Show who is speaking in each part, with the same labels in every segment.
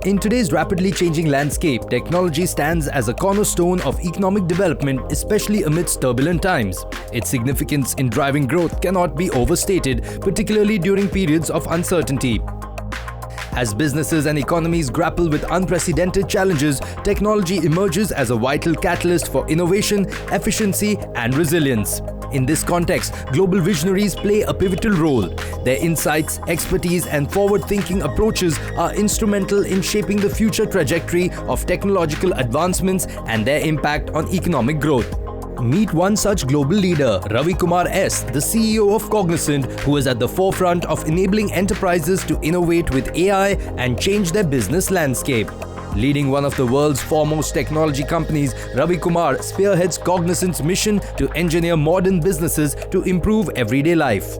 Speaker 1: In today's rapidly changing landscape, technology stands as a cornerstone of economic development, especially amidst turbulent times. Its significance in driving growth cannot be overstated, particularly during periods of uncertainty. As businesses and economies grapple with unprecedented challenges, technology emerges as a vital catalyst for innovation, efficiency, and resilience. In this context, global visionaries play a pivotal role. Their insights, expertise, and forward-thinking approaches are instrumental in shaping the future trajectory of technological advancements and their impact on economic growth. Meet one such global leader, Ravi Kumar S., the CEO of Cognizant, who is at the forefront of enabling enterprises to innovate with AI and change their business landscape. Leading one of the world's foremost technology companies, Ravi Kumar spearheads Cognizant's mission to engineer modern businesses to improve everyday life.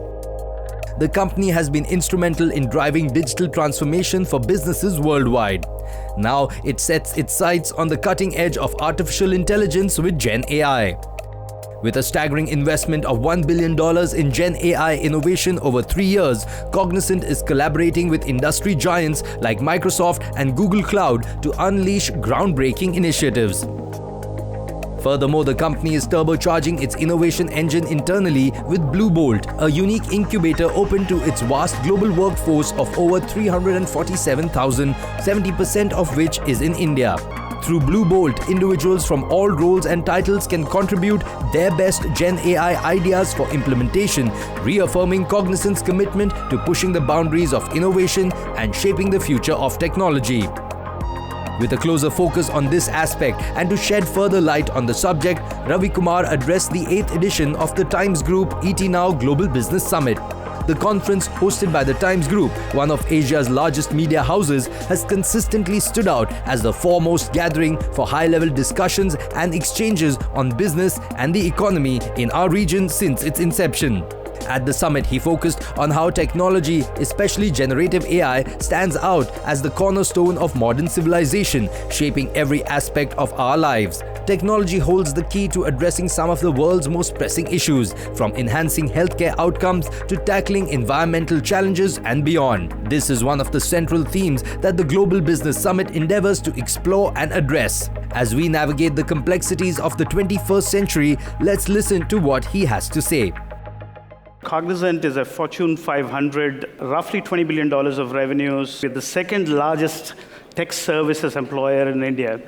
Speaker 1: The company has been instrumental in driving digital transformation for businesses worldwide. Now it sets its sights on the cutting edge of artificial intelligence with Gen AI. With a staggering investment of $1 billion in Gen AI innovation over 3 years, Cognizant is collaborating with industry giants like Microsoft and Google Cloud to unleash groundbreaking initiatives. Furthermore, the company is turbocharging its innovation engine internally with Bluebolt, a unique incubator open to its vast global workforce of over 347,000, 70% of which is in India. Through Bluebolt, individuals from all roles and titles can contribute their best Gen AI ideas for implementation, reaffirming Cognizant's commitment to pushing the boundaries of innovation and shaping the future of technology. With a closer focus on this aspect and to shed further light on the subject, Ravi Kumar addressed the 8th edition of the Times Group Ep.9 Global Business Summit. The conference, hosted by the Times Group, one of Asia's largest media houses, has consistently stood out as the foremost gathering for high-level discussions and exchanges on business and the economy in our region since its inception. At the summit, he focused on how technology, especially generative AI, stands out as the cornerstone of modern civilization, shaping every aspect of our lives. Technology holds the key to addressing some of the world's most pressing issues, from enhancing healthcare outcomes to tackling environmental challenges and beyond. This is one of the central themes that the Global Business Summit endeavors to explore and address. As we navigate the complexities of the 21st century, let's listen to what he has to say.
Speaker 2: Cognizant is a Fortune 500, roughly $20 billion of revenues. We're the second largest tech services employer in India.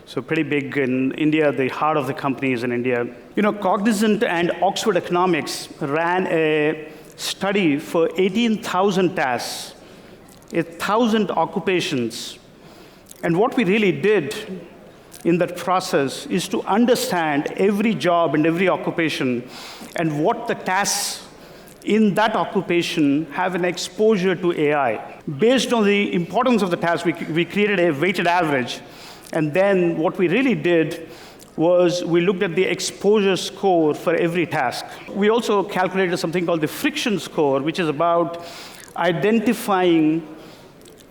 Speaker 2: So pretty big in India. The heart of the company is in India. Cognizant and Oxford Economics ran a study for 18,000 tasks, 1,000 occupations. And what we really did in that process is to understand every job and every occupation and what the tasks in that occupation have an exposure to AI. Based on the importance of the task, we created a weighted average. And then what we really did was we looked at the exposure score for every task. We also calculated something called the friction score, which is about identifying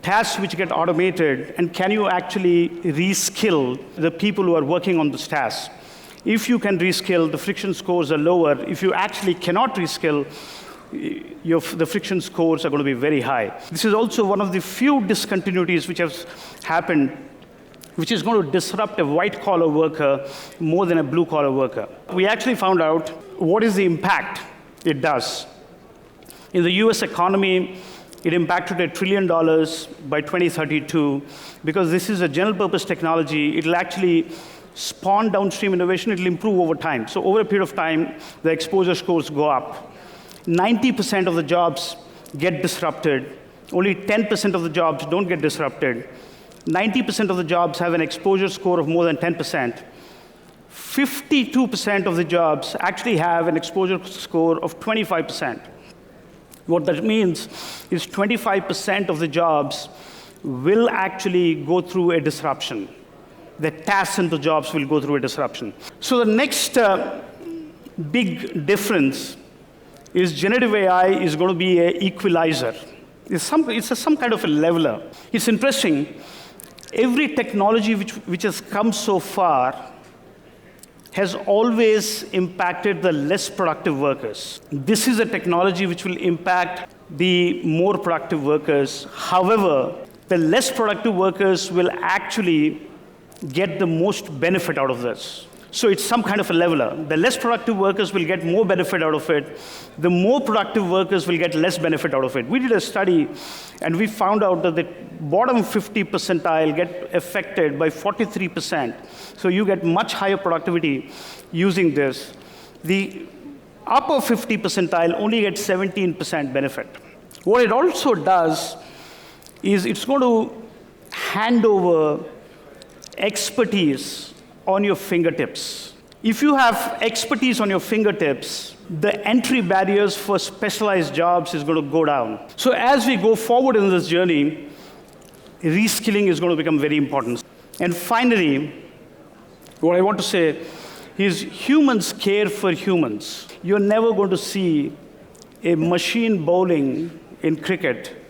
Speaker 2: tasks which get automated, and can you actually reskill the people who are working on those tasks. If you can reskill, the friction scores are lower. If you actually cannot reskill, the friction scores are going to be very high. This is also one of the few discontinuities which has happened, which is going to disrupt a white-collar worker more than a blue-collar worker. We actually found out what is the impact it does. In the US economy, it impacted $1 trillion by 2032. Because this is a general-purpose technology, it'll actually spawn downstream innovation, it'll improve over time. So over a period of time, the exposure scores go up. 90% of the jobs get disrupted. Only 10% of the jobs don't get disrupted. 90% of the jobs have an exposure score of more than 10%. 52% of the jobs actually have an exposure score of 25%. What that means is 25% of the jobs will actually go through a disruption. The tasks in the jobs will go through a disruption. So the next big difference is generative AI is going to be an equalizer. It's some kind of a leveler. It's interesting. Every technology which has come so far has always impacted the less productive workers. This is a technology which will impact the more productive workers. However, the less productive workers will actually get the most benefit out of this. So it's some kind of a leveler. The less productive workers will get more benefit out of it. The more productive workers will get less benefit out of it. We did a study, and we found out that the bottom 50 percentile get affected by 43%. So you get much higher productivity using this. The upper 50 percentile only gets 17% benefit. What it also does is it's going to hand over expertise on your fingertips. If you have expertise on your fingertips, the entry barriers for specialized jobs is going to go down. So as we go forward in this journey, reskilling is going to become very important. And finally, what I want to say is humans care for humans. You're never going to see a machine bowling in cricket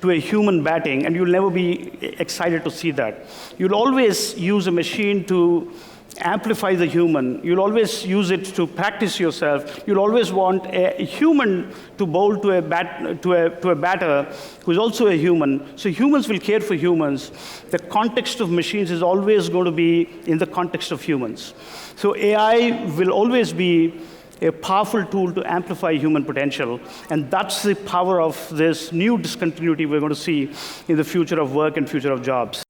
Speaker 2: to a human batting, and you'll never be excited to see that. You'll always use a machine to amplify the human. You'll always use it to practice yourself. You'll always want a human to bowl to a batter who's also a human. So humans will care for humans. The context of machines is always going to be in the context of humans. So AI will always be a powerful tool to amplify human potential, and that's the power of this new discontinuity we're going to see in the future of work and future of jobs.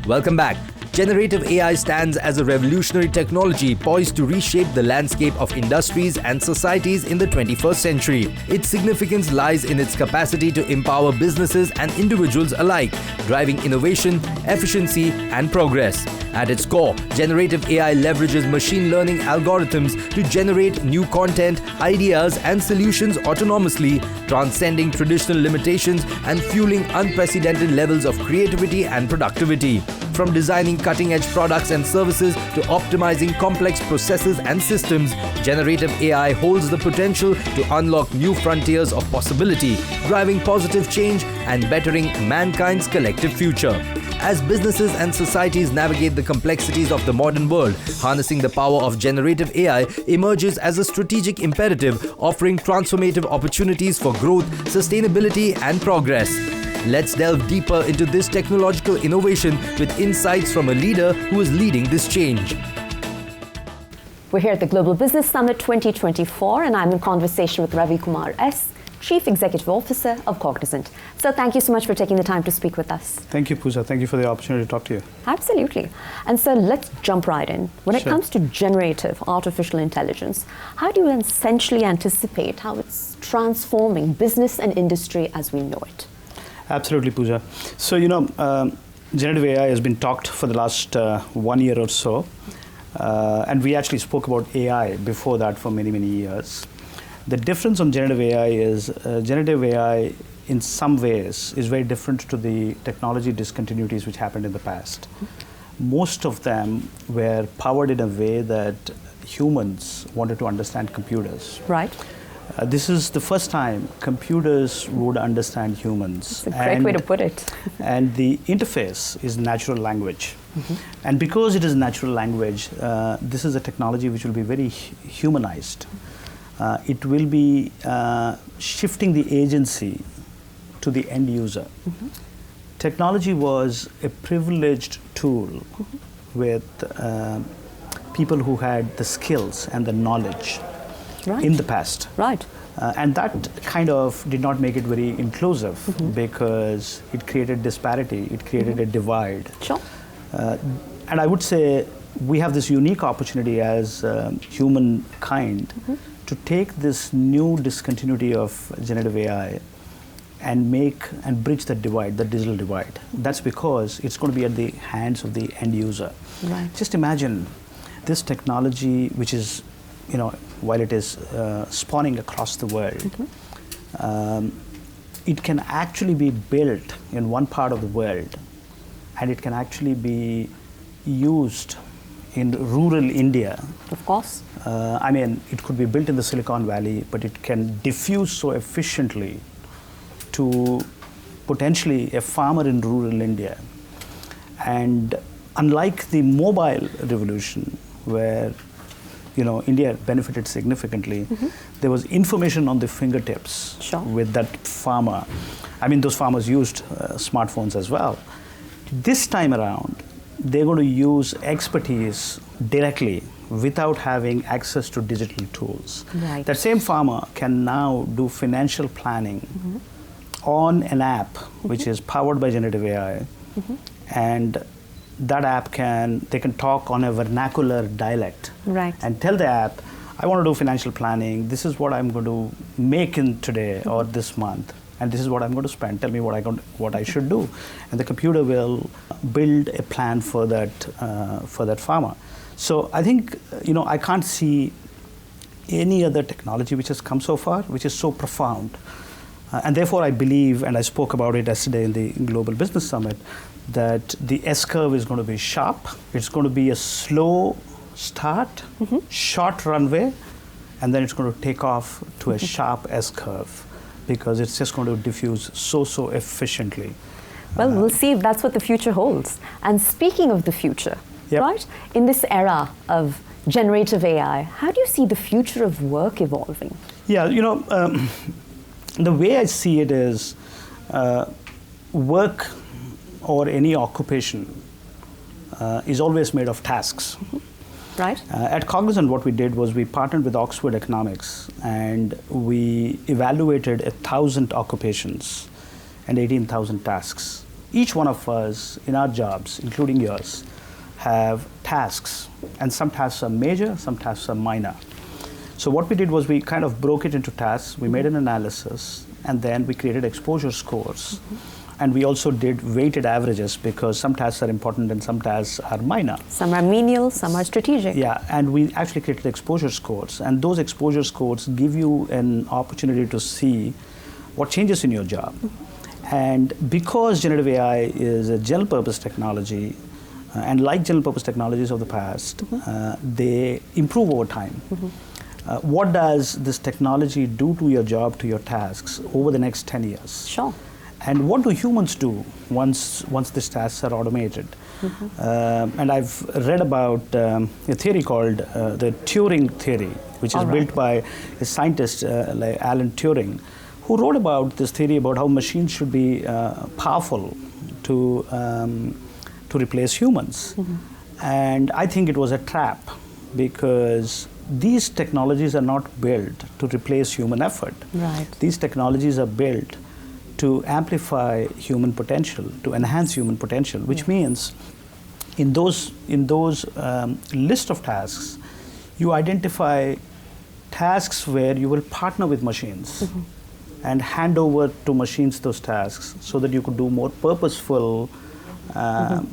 Speaker 1: Welcome back. Generative AI stands as a revolutionary technology poised to reshape the landscape of industries and societies in the 21st century. Its significance lies in its capacity to empower businesses and individuals alike, driving innovation, efficiency, and progress. At its core, generative AI leverages machine learning algorithms to generate new content, ideas, and solutions autonomously, transcending traditional limitations and fueling unprecedented levels of creativity and productivity. From designing cutting-edge products and services to optimizing complex processes and systems, generative AI holds the potential to unlock new frontiers of possibility, driving positive change and bettering mankind's collective future. As businesses and societies navigate the complexities of the modern world, harnessing the power of generative AI emerges as a strategic imperative, offering transformative opportunities for growth, sustainability, and progress. Let's delve deeper into this technological innovation with insights from a leader who is leading this change.
Speaker 3: We're here at the Global Business Summit 2024, and I'm in conversation with Ravi Kumar S., Chief Executive Officer of Cognizant. So thank you so much for taking the time to speak with us.
Speaker 2: Thank you, Pooja. Thank you for the opportunity to talk to you.
Speaker 3: Absolutely. And so let's jump right in. When it
Speaker 2: Sure.
Speaker 3: comes to generative artificial intelligence, how do you essentially anticipate how it's transforming business and industry as we know it?
Speaker 2: Absolutely, Pooja. So, generative AI has been talked for the last 1 year or so. And we actually spoke about AI before that for many, many years. The difference on generative AI is generative AI, in some ways, is very different to the technology discontinuities which happened in the past. Most of them were powered in a way that humans wanted to understand computers.
Speaker 3: Right.
Speaker 2: This is the first time computers would understand humans.
Speaker 3: It's a great way to put it.
Speaker 2: And the interface is natural language. And because it is natural language, this is a technology which will be very humanized. It will be shifting the agency to the end user. Technology was a privileged tool with people who had the skills and the knowledge in the past.
Speaker 3: Right.
Speaker 2: And that kind of did not make it very inclusive because it created disparity, it created a divide.
Speaker 3: Sure.
Speaker 2: And I would say we have this unique opportunity as humankind to take this new discontinuity of generative AI and bridge that divide, the digital divide. That's because it's going to be at the hands of the end user.
Speaker 3: Right.
Speaker 2: Just imagine this technology, which is, while it is spawning across the world, it can actually be built in one part of the world, and it can actually be used in rural India.
Speaker 3: Of course.
Speaker 2: It could be built in the Silicon Valley, but it can diffuse so efficiently to potentially a farmer in rural India. And unlike the mobile revolution, where India benefited significantly, there was information on the fingertips with that farmer. I mean, those farmers used smartphones as well. This time around, they're going to use expertise directly without having access to digital tools.
Speaker 3: Right.
Speaker 2: That same farmer can now do financial planning on an app which is powered by generative AI, and that app they can talk on a vernacular dialect,
Speaker 3: right,
Speaker 2: and tell the app, I want to do financial planning, this is what I'm going to make in today or this month, and this is what I'm going to spend, tell me what I should do. And the computer will build a plan for that farmer. So I think, I can't see any other technology which has come so far, which is so profound. And therefore, I believe, and I spoke about it yesterday in the Global Business Summit, that the S-curve is going to be sharp. It's going to be a slow start, short runway, and then it's going to take off to a sharp S-curve, because it's just going to diffuse so efficiently.
Speaker 3: Well, we'll see if that's what the future holds. And speaking of the future, right, in this era of generative AI, how do you see the future of work evolving?
Speaker 2: Yeah, the way I see it is work or any occupation is always made of tasks.
Speaker 3: Right.
Speaker 2: At Cognizant, what we did was we partnered with Oxford Economics, and we evaluated 1,000 occupations and 18,000 tasks. Each one of us in our jobs, including yours, have tasks, and some tasks are major, some tasks are minor. So what we did was we kind of broke it into tasks, we made an analysis, and then we created exposure scores. And we also did weighted averages, because some tasks are important and some tasks are minor.
Speaker 3: Some are menial, some are strategic.
Speaker 2: Yeah, and we actually created exposure scores. And those exposure scores give you an opportunity to see what changes in your job. And because generative AI is a general purpose technology, and like general purpose technologies of the past, they improve over time. What does this technology do to your job, to your tasks, over the next 10 years?
Speaker 3: Sure.
Speaker 2: And what do humans do once these tasks are automated? And I've read about a theory called the Turing theory, which is built by a scientist like Alan Turing, who wrote about this theory about how machines should be powerful to replace humans. And I think it was a trap, because these technologies are not built to replace human effort.
Speaker 3: Right.
Speaker 2: These technologies are built to amplify human potential, to enhance human potential, which means in those list of tasks, you identify tasks where you will partner with machines and hand over to machines those tasks, so that you could do more purposeful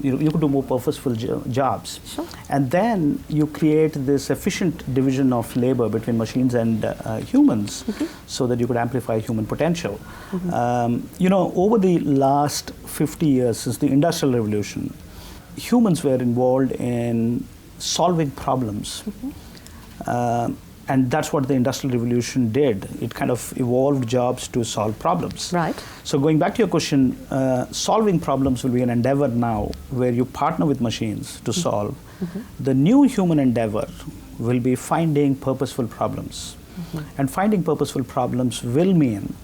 Speaker 2: you could do more purposeful jobs.
Speaker 3: Sure.
Speaker 2: And then you create this efficient division of labor between machines and humans, so that you could amplify human potential. Over the last 50 years, since the Industrial Revolution, humans were involved in solving problems. And that's what the Industrial Revolution did. It kind of evolved jobs to solve problems.
Speaker 3: Right.
Speaker 2: So going back to your question, solving problems will be an endeavor now where you partner with machines to solve. The new human endeavor will be finding purposeful problems. And finding purposeful problems will mean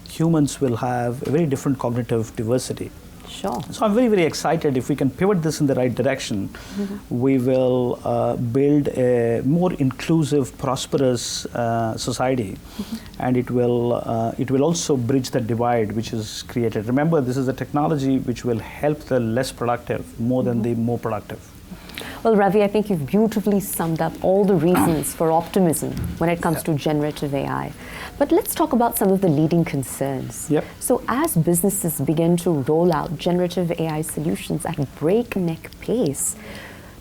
Speaker 2: humans will have a very different cognitive diversity.
Speaker 3: Sure.
Speaker 2: So I'm very, very excited. If we can pivot this in the right direction, we will build a more inclusive, prosperous society, and it will also bridge the divide which is created. Remember, this is a technology which will help the less productive more than the more productive.
Speaker 3: Well, Ravi, I think you've beautifully summed up all the reasons for optimism when it comes to generative AI. But let's talk about some of the leading concerns.
Speaker 2: Yep.
Speaker 3: So as businesses begin to roll out generative AI solutions at breakneck pace,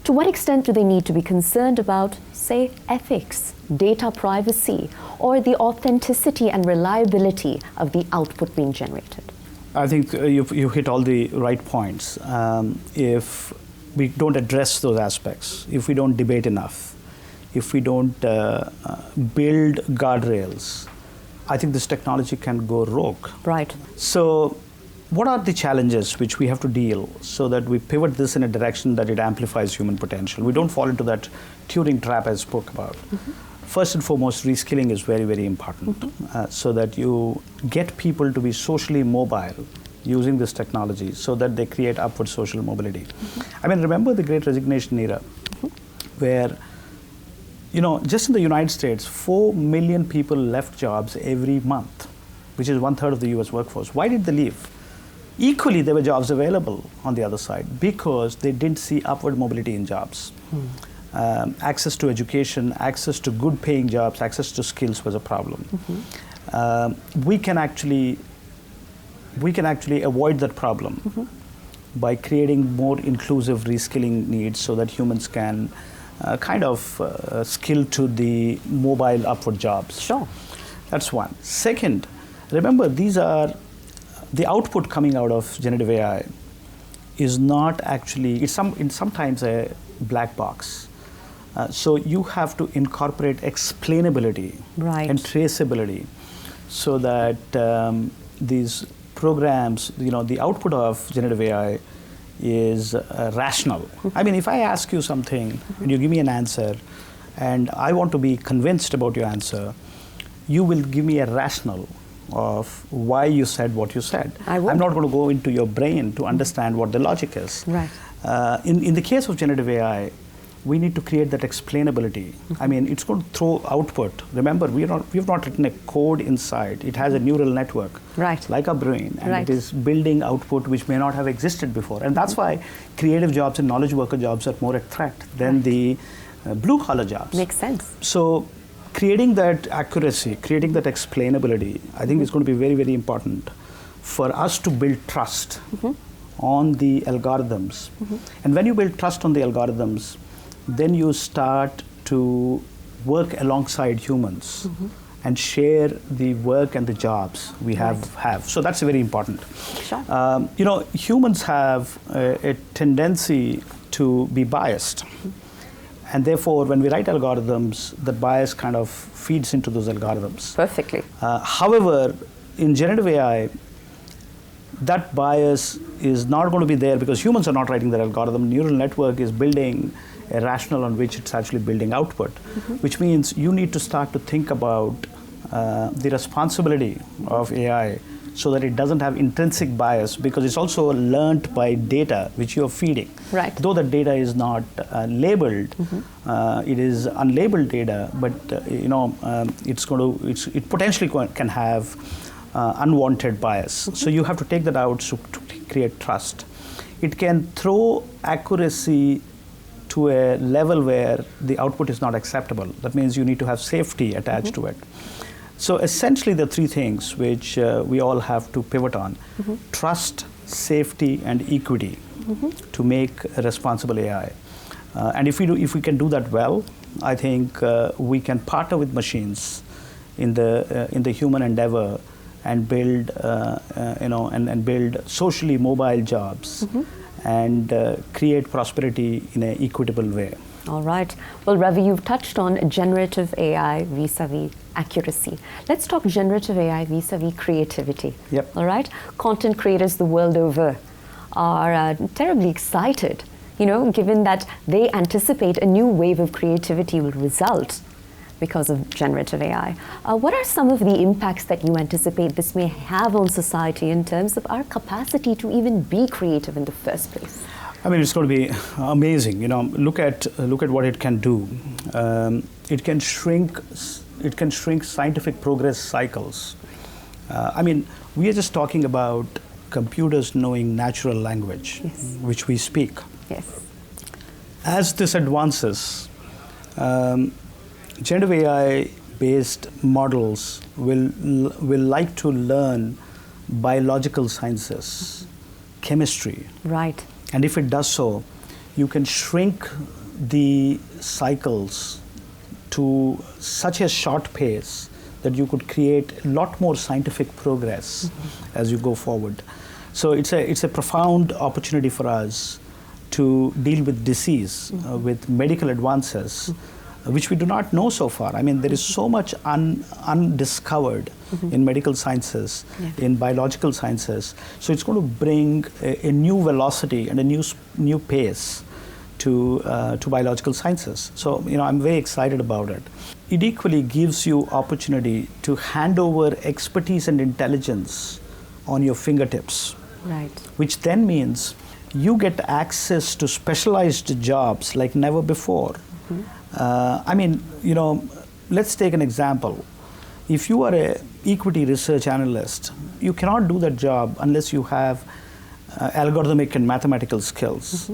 Speaker 3: to what extent do they need to be concerned about, say, ethics, data privacy, or the authenticity and reliability of the output being generated?
Speaker 2: I think you hit all the right points. If we don't address those aspects, if we don't debate enough, if we don't build guardrails, I think this technology can go rogue.
Speaker 3: Right.
Speaker 2: So what are the challenges which we have to deal so that we pivot this in a direction that it amplifies human potential? We don't fall into that Turing trap I spoke about. First and foremost, reskilling is very, very important so that you get people to be socially mobile using this technology so that they create upward social mobility. I mean, remember the Great Resignation era where, just in the United States, 4 million people left jobs every month, which is 1/3 of the US workforce. Why did they leave? Equally, there were jobs available on the other side because they didn't see upward mobility in jobs. Access to education, access to good paying jobs, access to skills was a problem. We can actually avoid that problem by creating more inclusive reskilling needs so that humans can skill to the mobile upward jobs.
Speaker 3: Sure.
Speaker 2: That's one. Second, remember these are the output coming out of generative AI is not actually, it's sometimes a black box. So you have to incorporate explainability and traceability so that these programs, the output of generative AI is rational. I mean, if I ask you something and you give me an answer and I want to be convinced about your answer, you will give me a rationale of why you said what you said. I'm not going to go into your brain to understand what the logic is.
Speaker 3: Right.
Speaker 2: In the case of generative AI, we need to create that explainability. I mean, it's going to throw output. Remember, we've not written a code inside. It has a neural network, like our brain, and it is building output which may not have existed before. And that's why creative jobs and knowledge worker jobs are more a threat than the blue-collar jobs.
Speaker 3: Makes sense.
Speaker 2: So creating that accuracy, creating that explainability, I think is going to be very, very important for us to build trust on the algorithms. And when you build trust on the algorithms, then you start to work alongside humans and share the work and the jobs we have. So that's very important.
Speaker 3: Sure.
Speaker 2: Humans have a tendency to be biased. And therefore, when we write algorithms, that bias kind of feeds into those algorithms.
Speaker 3: Perfectly.
Speaker 2: However, in generative AI, that bias is not going to be there because humans are not writing their algorithm. Neural network is building a rationale on which it's actually building output, which means you need to start to think about the responsibility of AI so that it doesn't have intrinsic bias because it's also learned by data which you're feeding.
Speaker 3: Right.
Speaker 2: Though the data is not labeled, it is unlabeled data, but it potentially can have unwanted bias. So you have to take that out to create trust. It can throw accuracy to a level where the output is not acceptable. That means you need to have safety attached to it. So essentially the three things which we all have to pivot on: trust, safety, and equity to make a responsible AI. And if we can do that well, I think we can partner with machines in the human endeavor and build and build socially mobile jobs and create prosperity in an equitable way.
Speaker 3: All right. Well, Ravi, you've touched on generative AI vis-a-vis accuracy. Let's talk generative AI vis-a-vis creativity.
Speaker 2: Yep.
Speaker 3: All right. Content creators the world over are terribly excited, given that they anticipate a new wave of creativity will result because of generative AI. What are some of the impacts that you anticipate this may have on society in terms of our capacity to even be creative in the first place?
Speaker 2: I mean, it's going to be amazing. Look at what it can do. It can shrink scientific progress cycles. I mean, we are just talking about computers knowing natural language, which we speak.
Speaker 3: Yes.
Speaker 2: As this advances, generative AI-based models will like to learn biological sciences, chemistry.
Speaker 3: Right.
Speaker 2: And if it does so, you can shrink the cycles to such a short pace that you could create a lot more scientific progress as you go forward. So it's a profound opportunity for us to deal with disease, with medical advances, which we do not know so far. I mean, there is so much undiscovered
Speaker 4: in medical sciences, in biological sciences. So it's going to bring a new velocity and a new pace to biological sciences. So I'm very excited about it. It equally gives you opportunity to hand over expertise and intelligence on your fingertips.
Speaker 3: Right.
Speaker 4: Which then means you get access to specialized jobs like never before. Let's take an example. If you are an equity research analyst, you cannot do that job unless you have algorithmic and mathematical skills.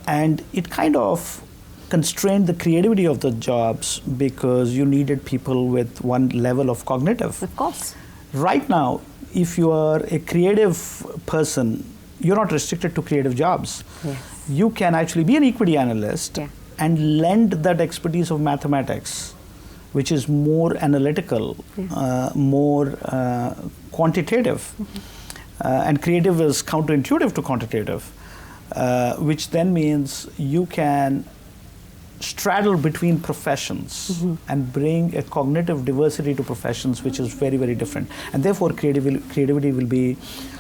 Speaker 4: And it kind of constrained the creativity of the jobs because you needed people with one level of cognitive.
Speaker 3: Of course.
Speaker 4: Right now, if you are a creative person, you're not restricted to creative jobs.
Speaker 3: Yes.
Speaker 4: You can actually be an equity analyst and lend that expertise of mathematics, which is more analytical, more quantitative. And creative is counterintuitive to quantitative, which then means you can straddle between professions and bring a cognitive diversity to professions, which is very, very different. And therefore, creativity will be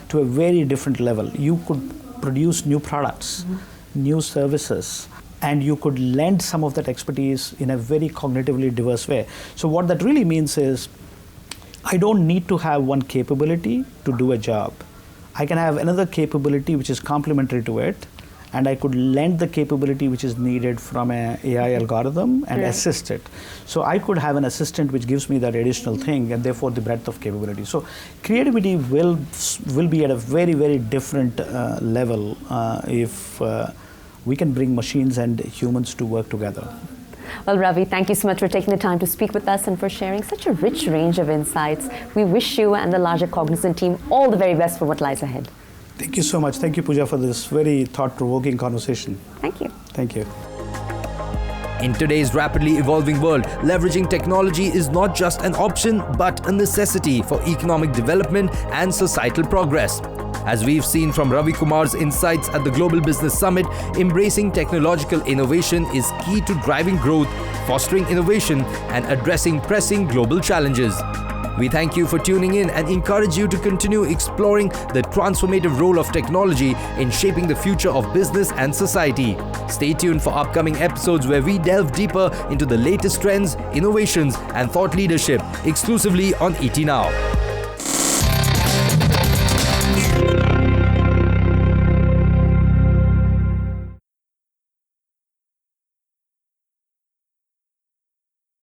Speaker 4: to a very different level. You could produce new products, new services, and you could lend some of that expertise in a very cognitively diverse way. So what that really means is, I don't need to have one capability to do a job. I can have another capability which is complementary to it, and I could lend the capability which is needed from an AI algorithm and assist it. So I could have an assistant which gives me that additional thing, and therefore the breadth of capability. So creativity will be at a very, very different level if we can bring machines and humans to work together.
Speaker 3: Well, Ravi, thank you so much for taking the time to speak with us and for sharing such a rich range of insights. We wish you and the larger Cognizant team all the very best for what lies ahead.
Speaker 4: Thank you so much. Thank you, Pooja, for this very thought-provoking conversation.
Speaker 3: Thank you.
Speaker 4: Thank you.
Speaker 1: In today's rapidly evolving world, leveraging technology is not just an option, but a necessity for economic development and societal progress. As we've seen from Ravi Kumar's insights at the Global Business Summit, embracing technological innovation is key to driving growth, fostering innovation, and addressing pressing global challenges. We thank you for tuning in and encourage you to continue exploring the transformative role of technology in shaping the future of business and society. Stay tuned for upcoming episodes where we delve deeper into the latest trends, innovations, and thought leadership exclusively on ET Now.